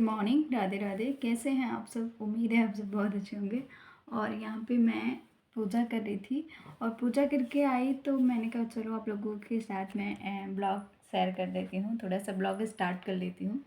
Morning, Radhe Radhe. कैसे हैं आप सब? उम्मीद है आप सब बहुत अच्छे होंगे। और यहाँ पे मैं पूजा कर रही थी और पूजा करके आई तो मैंने कहा चलो आप लोगों के साथ में ब्लॉग शेयर कर देती हूँ, थोड़ा सा ब्लॉग स्टार्ट कर लेती हूँ।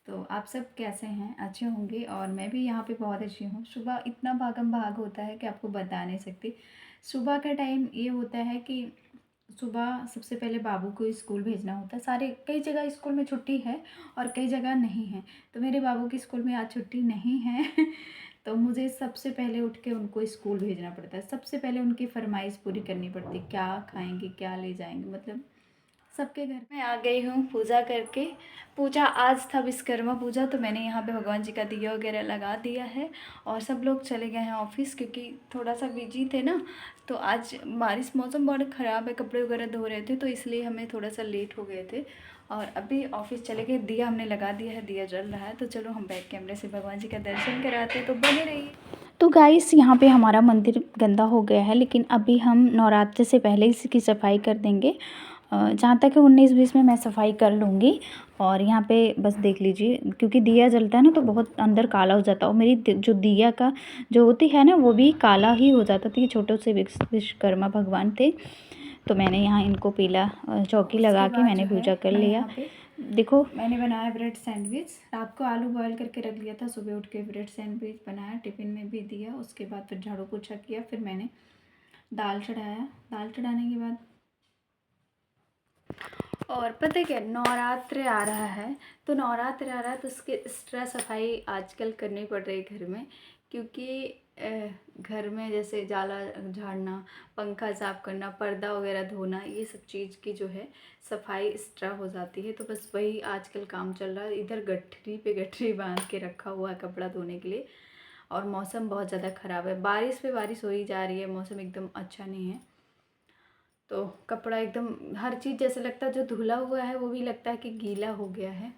तो आप सब कैसे हैं? अच्छे होंगे। और मैं भी यहाँ पे बहुत अच्छी हूँ। सुबह इतना भागम भाग होता है कि आपको बता नहीं सकती। सुबह का टाइम ये होता है कि सुबह सबसे पहले बाबू को स्कूल भेजना होता है। सारे कई जगह स्कूल में छुट्टी है और कई जगह नहीं है। तो मेरे बाबू की स्कूल में आज छुट्टी नहीं है तो मुझे सबसे पहले उठ के उनको स्कूल भेजना पड़ता है। सबसे पहले उनकी फरमाइश पूरी करनी पड़ती है, क्या खाएंगे क्या ले जाएंगे। मतलब सबके घर में आ गई हूँ पूजा करके। पूजा आज था विश्वकर्मा पूजा, तो मैंने यहाँ पे भगवान जी का दिया वगैरह लगा दिया है और सब लोग चले गए हैं ऑफिस, क्योंकि थोड़ा सा बिजी थे ना। तो आज बारिश, मौसम बहुत ख़राब है, कपड़े वगैरह धो रहे थे तो इसलिए हमें थोड़ा सा लेट हो गए थे। और अभी ऑफिस चले गए। दिया हमने लगा दिया है, दिया जल रहा है। तो चलो हम बैक कैमरे से भगवान जी का दर्शन कराते हैं, तो बने रहिए। तो गाइस, यहाँ पे हमारा मंदिर गंदा हो गया है, लेकिन अभी हम नवरात्रि से पहले इसकी सफाई कर देंगे। जहाँ तक है 19-20 में मैं सफाई कर लूँगी। और यहाँ पे बस देख लीजिए, क्योंकि दिया जलता है ना तो बहुत अंदर काला हो जाता है। और मेरी जो दिया का जो होती है ना वो भी काला ही हो जाता था। ये छोटे से विश्वकर्मा भगवान थे, तो मैंने यहाँ इनको पीला चौकी लगा के मैंने पूजा कर लिया। देखो, मैंने बनाया ब्रेड सैंडविच। रात को आलू बॉयल करके रख लिया था, सुबह उठ के ब्रेड सैंडविच बनाया, टिफ़िन में भी दिया। उसके बाद फिर झाड़ू पोछा किया, फिर मैंने दाल चढ़ाया। दाल चढ़ाने के बाद और पता है क्या, नवरात्र आ रहा है। तो नवरात्र आ रहा है तो उसकी एक्स्ट्रा सफाई आजकल करनी पड़ रही है घर में, क्योंकि घर में जैसे जाला झाड़ना, पंखा साफ़ करना, पर्दा वगैरह धोना, ये सब चीज़ की जो है सफाई एक्स्ट्रा हो जाती है। तो बस वही आजकल काम चल रहा है। इधर गठरी पे गठरी बांध के रखा हुआ है कपड़ा धोने के लिए। और मौसम बहुत ज़्यादा ख़राब है, बारिश पे बारिश हो ही जा रही है, मौसम एकदम अच्छा नहीं है। तो कपड़ा एकदम हर चीज़ जैसे लगता है, जो धुला हुआ है वो भी लगता है कि गीला हो गया है,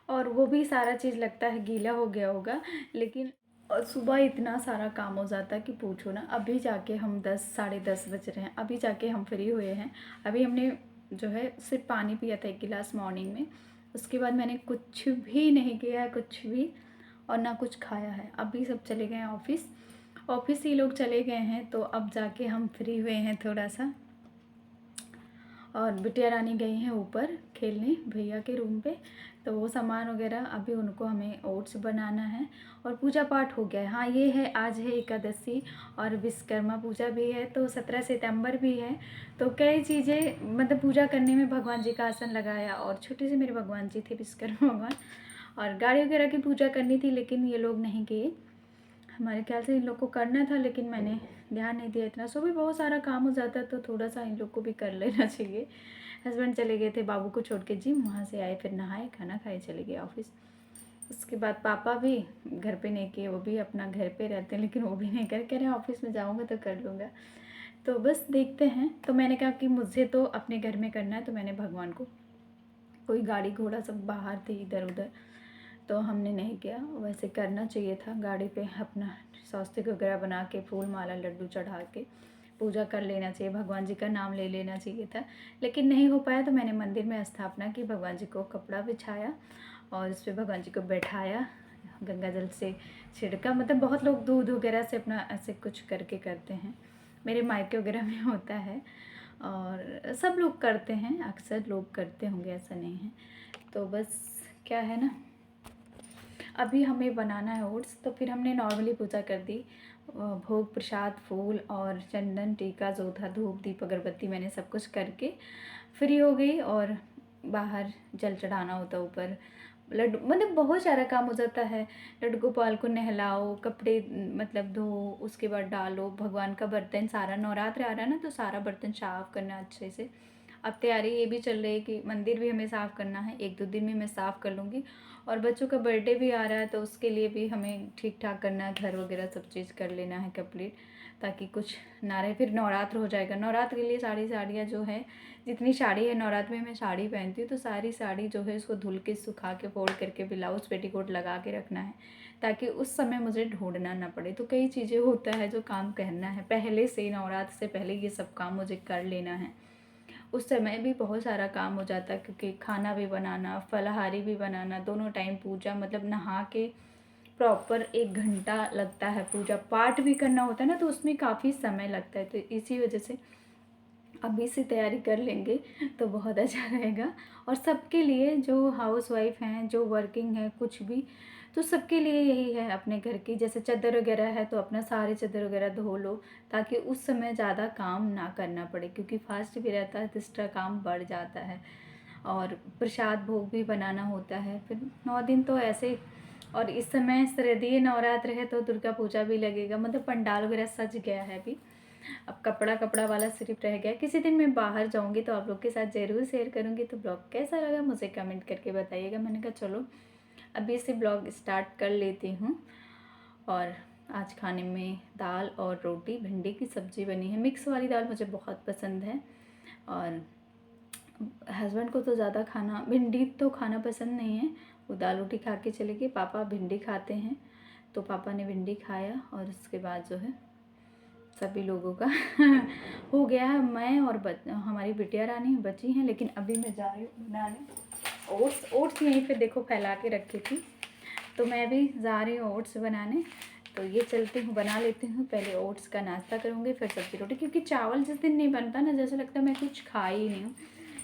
और वो भी सारा चीज़ लगता है गीला हो गया होगा। लेकिन और सुबह इतना सारा काम हो जाता है कि पूछो ना। अभी जाके हम 10 साढ़े 10 बज रहे हैं, अभी जाके हम फ्री हुए हैं। अभी हमने जो है सिर्फ पानी पिया था 1 गिलास मॉर्निंग में। उसके बाद मैंने कुछ भी नहीं किया है, कुछ भी, और ना कुछ खाया है। अभी सब चले गए हैं ऑफिस, ऑफिस ही लोग चले गए हैं, तो अब जाके हम फ्री हुए हैं थोड़ा सा। और बिटिया रानी गई हैं ऊपर खेलने भैया के रूम पे, तो वो सामान वगैरह अभी उनको हमें ओट्स बनाना है। और पूजा पाठ हो गया है। हाँ, ये है, आज है एकादशी और विश्वकर्मा पूजा भी है, तो 17 सितंबर भी है। तो कई चीज़ें, मतलब पूजा करने में भगवान जी का आसन लगाया, और छोटे से मेरे भगवान जी थे विश्वकर्मा भगवान। और गाड़ी वगैरह की पूजा करनी थी, लेकिन ये लोग नहीं किए। हमारे ख्याल से इन लोग को करना था, लेकिन मैंने ध्यान नहीं दिया इतना। सुबह बहुत सारा काम हो जाता है, तो थोड़ा सा इन लोग को भी कर लेना चाहिए। हस्बैंड चले गए थे बाबू को छोड़ के जिम, वहाँ से आए, फिर नहाए, खाना खाए, चले गए ऑफिस। उसके बाद पापा भी घर पे नहीं किए, वो भी अपना घर पे रहते हैं, लेकिन वो भी नहीं कह रहे ऑफिस में जाऊँगा तो कर लूँगा। तो बस देखते हैं। तो मैंने कहा कि मुझे तो अपने घर में करना है, तो मैंने भगवान को, कोई गाड़ी घोड़ा सब बाहर थे इधर उधर, तो हमने नहीं किया। वैसे करना चाहिए था, गाड़ी पे अपना स्वास्तिक वगैरह बना के, फूल माला लड्डू चढ़ा के पूजा कर लेना चाहिए, भगवान जी का नाम ले लेना चाहिए था। लेकिन नहीं हो पाया, तो मैंने मंदिर में स्थापना की, भगवान जी को कपड़ा बिछाया और इस पर भगवान जी को बैठाया, गंगा जल से छिड़का। मतलब बहुत लोग दूध वगैरह से अपना ऐसे कुछ करके करते हैं, मेरे मायके वगैरह में होता है, और सब लोग करते हैं, अक्सर लोग करते होंगे, ऐसा नहीं है। तो बस क्या है ना, अभी हमें बनाना है ओट्स। तो फिर हमने नॉर्मली पूजा कर दी, भोग प्रसाद, फूल और चंदन, टीका, जोधा, धूप, दीप, अगरबत्ती, मैंने सब कुछ करके फ्री हो गई। और बाहर जल चढ़ाना होता ऊपर, लड्डू, मतलब बहुत सारा काम हो जाता है। लड्डू गोपाल को नहलाओ, कपड़े मतलब धो, उसके बाद डालो, भगवान का बर्तन सारा, नवरात्र आ रहा है ना, तो सारा बर्तन साफ़ करना अच्छे से। अब तैयारी ये भी चल रही है कि मंदिर भी हमें साफ़ करना है, 1-2 दिन में मैं साफ़ कर लूँगी। और बच्चों का बर्थडे भी आ रहा है, तो उसके लिए भी हमें ठीक ठाक करना है, घर वगैरह सब चीज़ कर लेना है कंप्लीट, ताकि कुछ ना रहे। फिर नवरात्र हो जाएगा। नवरात्र के लिए साड़ियाँ जो है, जितनी साड़ी है, नवरात्र में मैं साड़ी पहनती हूँ, तो सारी साड़ी जो है उसको धुल के, सुखा के, फोल्ड करके, ब्लाउज पेटीकोट लगा के रखना है, ताकि उस समय मुझे ढूंढना ना पड़े। तो कई चीज़ें होता है जो काम करना है पहले से, नवरात्र से पहले ये सब काम मुझे कर लेना है। उस समय भी बहुत सारा काम हो जाता है, क्योंकि खाना भी बनाना, फलाहारी भी बनाना, दोनों टाइम पूजा, मतलब नहा के प्रॉपर 1 घंटा लगता है, पूजा पाठ भी करना होता है ना, तो उसमें काफ़ी समय लगता है। तो इसी वजह से अभी से तैयारी कर लेंगे तो बहुत अच्छा रहेगा। और सबके लिए, जो हाउसवाइफ हैं, जो वर्किंग है, कुछ भी, तो सबके लिए यही है, अपने घर की जैसे चादर वगैरह है तो अपना सारे चादर वगैरह धो लो, ताकि उस समय ज़्यादा काम ना करना पड़े, क्योंकि फास्ट भी रहता है तो एक्स्ट्रा काम बढ़ जाता है। और प्रसाद भोग भी बनाना होता है, फिर 9 दिन तो ऐसे। और इस समय शारदीय नवरात्र है तो दुर्गा पूजा भी लगेगा, मतलब पंडाल वगैरह सज गया है अभी। अब कपड़ा वाला सिर्फ रह गया। किसी दिन मैं बाहर जाऊंगी तो आप लोग के साथ ज़रूर शेयर करूंगी। तो ब्लॉग कैसा लगा मुझे कमेंट करके बताइएगा। मैंने कहा चलो अभी से ब्लॉग स्टार्ट कर लेती हूँ। और आज खाने में दाल और रोटी, भिंडी की सब्ज़ी बनी है। मिक्स वाली दाल मुझे बहुत पसंद है, और हस्बैंड को तो ज़्यादा खाना, भिंडी तो खाना पसंद नहीं है, वो दाल रोटी खा के चले गए। पापा भिंडी खाते हैं, तो पापा ने भिंडी खाया, और उसके बाद जो है सभी लोगों का हो गया है। मैं और हमारी बिटिया रानी बची हैं, लेकिन अभी मैं जा रही हूँ बनाने ओट्स यहीं पे देखो फैला के रखी थी, तो मैं भी जा रही हूँ ओट्स बनाने। तो ये चलती हूँ, बना लेती हूँ, पहले ओट्स का नाश्ता करूँगी, फिर सब्ज़ी रोटी, क्योंकि चावल जिस दिन नहीं बनता ना, जैसे लगता है मैं कुछ खाई ही नहीं हूँ।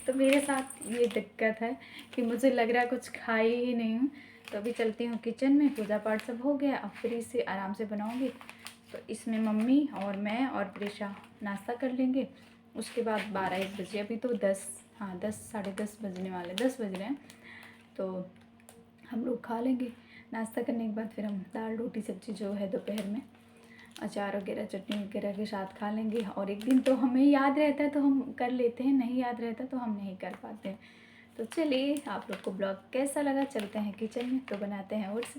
तो मेरे साथ ये दिक्कत है कि मुझे लग रहा है कुछ खाई ही नहीं हूँ। तो अभी चलती हूँ किचन में, पूजा पाठ सब हो गया, अब फ्री से आराम से बनाऊँगी। तो इसमें मम्मी और मैं और प्रेशा नाश्ता कर लेंगे। उसके बाद 12-1 बजे, अभी तो 10, हाँ 10 साढ़े 10 बजने वाले, 10 बज रहे हैं, तो हम लोग खा लेंगे। नाश्ता करने के बाद फिर हम दाल रोटी सब्ज़ी जो है दोपहर में अचार वगैरह चटनी वगैरह के साथ खा लेंगे। और एक दिन तो हमें याद रहता है तो हम कर लेते हैं, नहीं याद रहता तो हम नहीं कर पाते हैं। तो चलिए, आप लोग को ब्लॉग कैसा लगा, चलते हैं किचन में तो बनाते हैं ओट्स।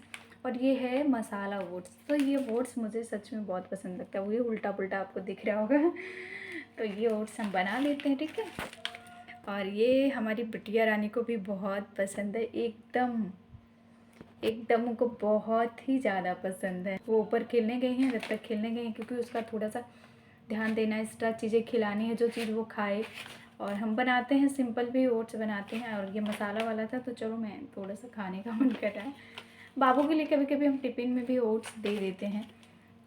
और ये है मसाला ओट्स। तो ये ओट्स मुझे सच में बहुत पसंद लगता है, वो ये उल्टा पुल्टा आपको दिख रहा होगा तो ये ओट्स हम बना लेते हैं, ठीक है। और ये हमारी बिटिया रानी को भी बहुत पसंद है, एकदम उनको बहुत ही ज़्यादा पसंद है। वो ऊपर खेलने गई हैं, जब तक खेलने गई हैं, क्योंकि उसका थोड़ा सा ध्यान देना, एक्स्ट्रा चीज़ें खिलानी है, जो चीज़ वो खाए। और हम बनाते हैं सिंपल भी ओट्स बनाते हैं, और ये मसाला वाला था, तो चलो मैं थोड़ा सा खाने का मन कर रहा है। बाबू के लिए कभी कभी हम टिफ़िन में भी ओट्स दे देते हैं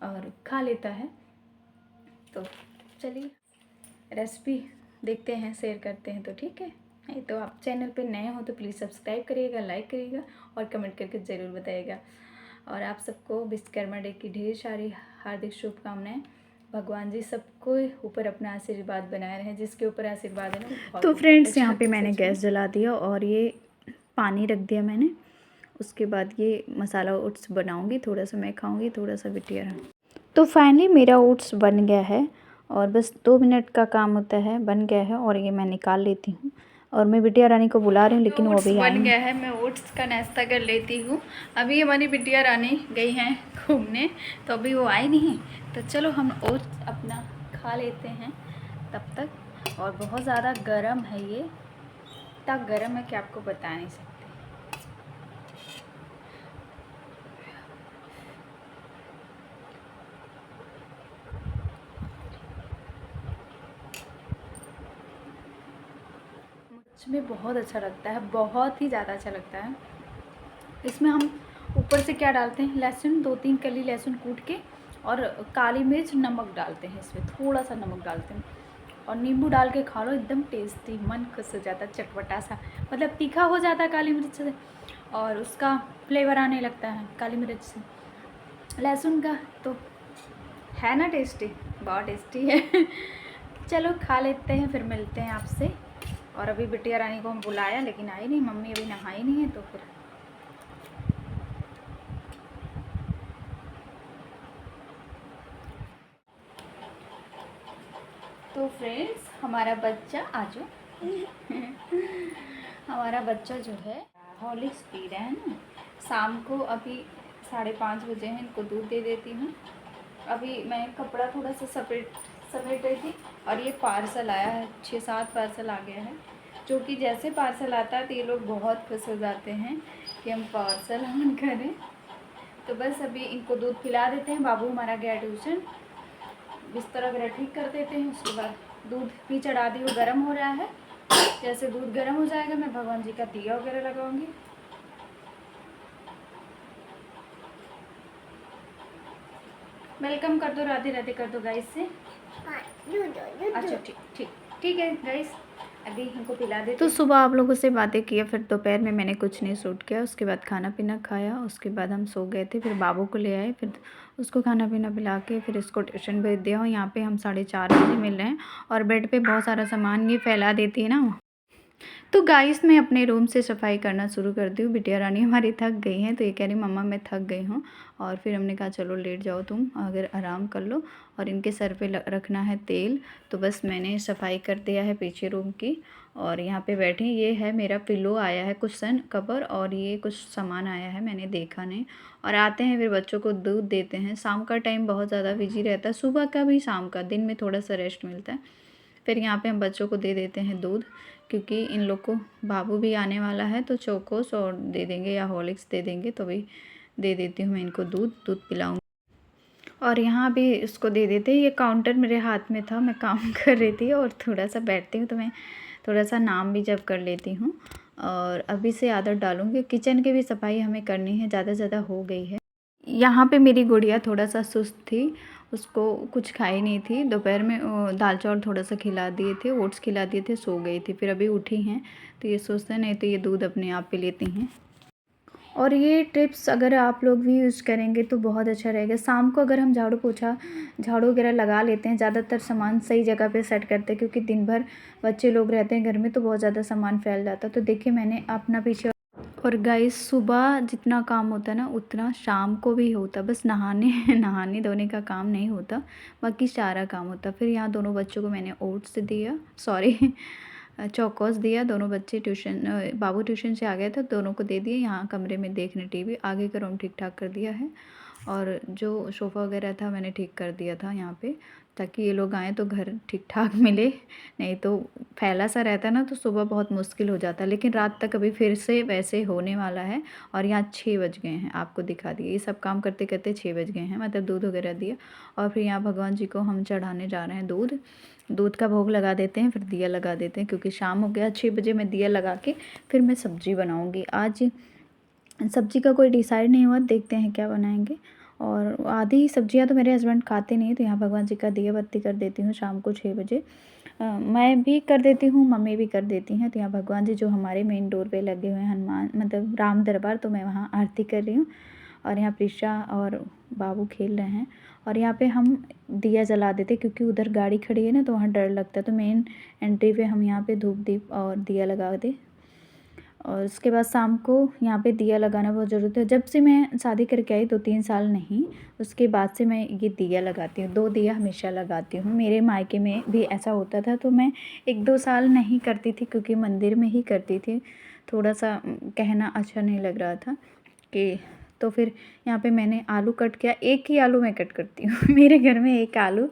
और खा लेता है। तो चलिए रेसिपी देखते हैं, शेयर करते हैं, तो ठीक है। नहीं तो आप चैनल पे नए हो तो प्लीज़ सब्सक्राइब करिएगा, लाइक करिएगा और कमेंट करके ज़रूर बताइएगा। और आप सबको विश्वकर्मा डे की ढेर सारी हार्दिक शुभकामनाएं। भगवान जी सबको ऊपर अपना आशीर्वाद बनाए रहें, जिसके ऊपर आशीर्वाद है ना वो बहुत। तो फ्रेंड्स यहाँ पे मैंने गैस जला दिया और ये पानी रख दिया मैंने। उसके बाद ये मसाला ओट्स बनाऊँगी, थोड़ा सा मैं खाऊँगी, थोड़ा सा बिटिया रहा। तो फाइनली मेरा ओट्स बन गया है, और बस 2 मिनट का काम होता है, बन गया है। और ये मैं निकाल लेती हूँ, और मैं बिटिया रानी को बुला रही हूँ, लेकिन वो अभी बन गया है। मैं ओट्स का नाश्ता कर लेती हूँ। अभी हमारी बिटिया रानी गई हैं घूमने, तो अभी वो आई नहीं, तो चलो हम ओट्स अपना खा लेते हैं तब तक। और बहुत ज़्यादा गर्म है ये, इतना गर्म है कि आपको बता नहीं सकते। में बहुत अच्छा लगता है, बहुत ही ज़्यादा अच्छा लगता है। इसमें हम ऊपर से क्या डालते हैं, लहसुन, 2-3 कली लहसुन कूट के, और काली मिर्च, नमक डालते हैं, इसमें थोड़ा सा नमक डालते हैं, और नींबू डाल के खा लो, एकदम टेस्टी, मन खुश हो जाता है, चटपटा सा, मतलब तीखा हो जाता है काली मिर्च से, और उसका फ्लेवर आने लगता है काली मिर्च से, लहसुन का, तो है ना टेस्टी, बहुत टेस्टी है चलो खा लेते हैं, फिर मिलते हैं आपसे। और अभी बिटिया रानी को हम बुलाया, लेकिन आई नहीं, मम्मी अभी नहाई नहीं है, तो फिर तो फ्रेंड्स हमारा बच्चा आजो हमारा बच्चा जो है हॉर्लिक्स पी रहा है ना, शाम को अभी 5:30 बजे हैं, इनको दूध दे देती हूँ। अभी मैं कपड़ा थोड़ा सा समेट रही थी, और ये पार्सल आया है, 6-7 पार्सल आ गया है, जो कि जैसे पार्सल आता है तो ये लोग बहुत खुश हो जाते हैं कि हम पार्सल ऑन करें। तो बस अभी इनको दूध पिला देते हैं, बाबू हमारा गया ट्यूशन, बिस्तर वगैरह ठीक कर देते हैं, उसके बाद दूध भी चढ़ा दी हूँ, गर्म हो रहा है। जैसे दूध गर्म हो जाएगा मैं भगवान जी का दिया वगैरह लगाऊंगी। वेलकम कर दो, राधे राधे कर दो गाइस से। अच्छा ठीक ठीक ठीक है गाइस, अभी इनको पिला देते। तो सुबह आप लोगों से बातें किया, फिर दोपहर में मैंने कुछ नहीं शूट किया, उसके बाद खाना पीना खाया, उसके बाद हम सो गए थे। फिर बाबू को ले आए, फिर उसको खाना पीना पिला के फिर इसको ट्यूशन भेज दिया हूँ। यहाँ पे हम 4:30 बजे मिल रहे हैं और बेड पे बहुत सारा सामान ये फैला देती है ना। तो गाइस मैं अपने रूम से सफाई करना शुरू कर दी हूँ। बिटिया रानी हमारी थक गई हैं, तो ये कह रही मम्मा मैं थक गई हूँ। और फिर हमने कहा चलो लेट जाओ तुम, अगर आराम कर लो। और इनके सर पे रखना है तेल, तो बस मैंने सफाई कर दिया है पीछे रूम की। और यहाँ पे बैठे, ये है मेरा पिलो आया है, कुशन कवर, और ये कुछ सामान आया है, मैंने देखा नहीं। और आते हैं फिर बच्चों को दूध देते हैं। शाम का टाइम बहुत ज़्यादा बिजी रहता है, सुबह का भी शाम का, दिन में थोड़ा सा रेस्ट मिलता है। फिर यहाँ पे हम बच्चों को दे देते हैं दूध, क्योंकि इन लोग को बाबू भी आने वाला है, तो चोकोस और दे देंगे या हॉर्लिक्स दे देंगे, तो भी दे देती हूँ मैं इनको दूध पिलाऊँगी। और यहाँ भी इसको दे देते हैं। ये काउंटर मेरे हाथ में था, मैं काम कर रही थी और थोड़ा सा बैठती हूँ तो मैं थोड़ा सा नाम भी जब कर लेती हूँ। और अभी से आदत डालूँगी। किचन की भी सफाई हमें करनी है, ज़्यादा ज़्यादा हो गई है। यहाँ पे मेरी गुड़िया थोड़ा सा सुस्त थी, उसको कुछ खाई नहीं थी। दोपहर में दाल चावल थोड़ा सा खिला दिए थे, ओट्स खिला दिए थे, सो गई थी। फिर अभी उठी हैं तो ये सुस्त है, नहीं तो ये दूध अपने आप पी लेती हैं। और ये टिप्स अगर आप लोग भी यूज़ करेंगे तो बहुत अच्छा रहेगा। शाम को अगर हम झाड़ू वगैरह लगा लेते हैं, ज़्यादातर सामान सही जगह पे सेट करते हैं, क्योंकि दिन भर बच्चे लोग रहते हैं घर में तो बहुत ज़्यादा सामान फैल जाता है। तो देखिए मैंने अपना पीछे। और गाइस सुबह जितना काम होता है ना उतना शाम को भी होता, बस नहाने धोने का काम नहीं होता, बाकी सारा काम होता। फिर यहाँ दोनों बच्चों को मैंने ओट्स दिया, सॉरी चौकोस दिया। दोनों बच्चे बाबू ट्यूशन से आ गए थे, दोनों को दे दिए। यहाँ कमरे में देखने टीवी, आगे का रूम ठीक ठाक कर दिया है। और जो सोफ़ा वगैरह था मैंने ठीक कर दिया था यहाँ पे, ताकि ये लोग आएँ तो घर ठीक ठाक मिले। नहीं तो फैला सा रहता है ना, तो सुबह बहुत मुश्किल हो जाता है। लेकिन रात तक अभी फिर से वैसे होने वाला है। और यहाँ 6 बज गए हैं, आपको दिखा दिए, ये सब काम करते करते 6 बज गए हैं, मतलब दूध वगैरह दिया। और फिर यहाँ भगवान जी को हम चढ़ाने जा रहे हैं दूध का भोग लगा देते हैं, फिर दिया लगा देते हैं, क्योंकि शाम हो गया। 6 बजे मैं दिया लगा के फिर मैं सब्ज़ी बनाऊँगी। आज सब्ज़ी का कोई डिसाइड नहीं हुआ, देखते हैं क्या बनाएंगे। और आधी सब्जियां तो मेरे हस्बैंड खाते नहीं, तो यहाँ भगवान जी का दिया बत्ती कर देती हूँ शाम को 6 बजे। मैं भी कर देती हूँ, मम्मी भी कर देती हैं। तो यहाँ भगवान जी जो हमारे मेन डोर पे लगे हुए हैं, हनुमान मतलब राम दरबार, तो मैं वहाँ आरती कर रही हूँ। और यहाँ प्रिशा और बाबू खेल रहे हैं। और यहाँ पे हम दिया जला देते, क्योंकि उधर गाड़ी खड़ी है ना, तो वहाँ डर लगता है। तो मेन एंट्री पे हम यहाँ पे धूप दीप और दिया लगा दे। और उसके बाद शाम को यहाँ पे दिया लगाना बहुत ज़रूरत है। जब से मैं शादी करके आई 2-3 साल नहीं, उसके बाद से मैं ये दिया लगाती हूँ। 2 दिया हमेशा लगाती हूँ। मेरे मायके में भी ऐसा होता था, तो मैं 1-2 साल नहीं करती थी, क्योंकि मंदिर में ही करती थी। थोड़ा सा कहना अच्छा नहीं लग रहा था कि, तो फिर यहाँ पे मैंने आलू कट किया। एक ही आलू मैं कट करती हूँ मेरे घर में एक आलू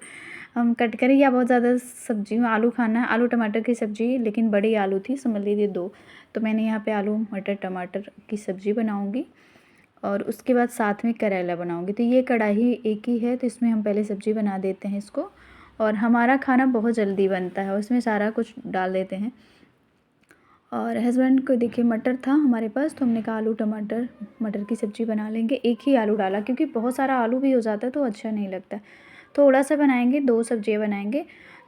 हम कट करें, या बहुत ज़्यादा सब्जी में आलू खाना है, आलू टमाटर की सब्ज़ी, लेकिन बड़ी आलू थी, समझ लीजिए 2। तो मैंने यहाँ पे आलू मटर टमाटर की सब्ज़ी बनाऊँगी और उसके बाद साथ में करेला बनाऊँगी। तो ये कढ़ाई एक ही है, तो इसमें हम पहले सब्ज़ी बना देते हैं इसको। और हमारा खाना बहुत जल्दी बनता है, उसमें सारा कुछ डाल देते हैं। और हस्बैंड को देखिए मटर था हमारे पास, तो हमने कहा आलू टमाटर मटर की सब्ज़ी बना लेंगे। एक ही आलू डाला, क्योंकि बहुत सारा आलू भी हो जाता है तो अच्छा नहीं लगता। थोड़ा सा बनाएंगे, 2 सब्जियां बनाएंगे।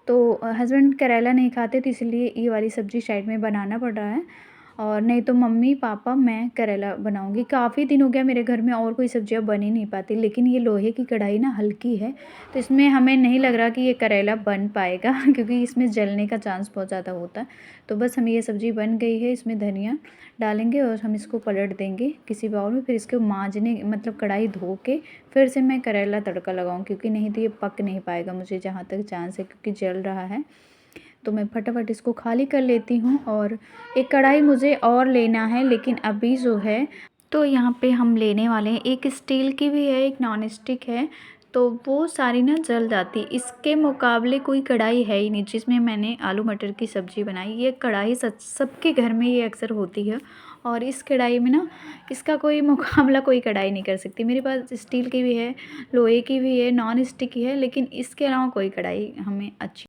तो हस्बैंड करेला नहीं खाते, तो इसलिए ये वाली सब्ज़ी साइड में बनाना पड़ रहा है। और नहीं तो मम्मी पापा मैं करेला बनाऊंगी। काफ़ी दिन हो गया मेरे घर में और कोई सब्जियां बन ही नहीं पाती, लेकिन ये लोहे की कढ़ाई ना हल्की है, तो इसमें हमें नहीं लग रहा कि ये करेला बन पाएगा क्योंकि इसमें जलने का चांस बहुत ज़्यादा होता है। तो बस हम ये सब्ज़ी बन गई है, इसमें धनिया डालेंगे और हम इसको पलट देंगे किसी बाउल में। फिर इसको मांजने मतलब कढ़ाई धो के फिर से मैं करेला तड़का लगाऊँ, क्योंकि नहीं तो ये पक नहीं पाएगा, मुझे जहाँ तक चांस है, क्योंकि जल रहा है। तो मैं फटाफट इसको खाली कर लेती हूँ। और एक कढ़ाई मुझे और लेना है, लेकिन अभी जो है तो यहाँ पे हम लेने वाले हैं, एक स्टील की भी है, एक नॉन स्टिक है, तो वो सारी ना जल जाती। इसके मुकाबले कोई कढ़ाई है ही नहीं जिसमें मैंने आलू मटर की सब्ज़ी बनाई। ये कढ़ाई सबके घर में ये अक्सर होती है, और इस कढ़ाई में ना इसका कोई मुकाबला कोई कढ़ाई नहीं कर सकती। मेरे पास स्टील की भी है, लोहे की भी है, नॉन स्टिक की है, लेकिन इसके अलावा कोई कढ़ाई हमें अच्छी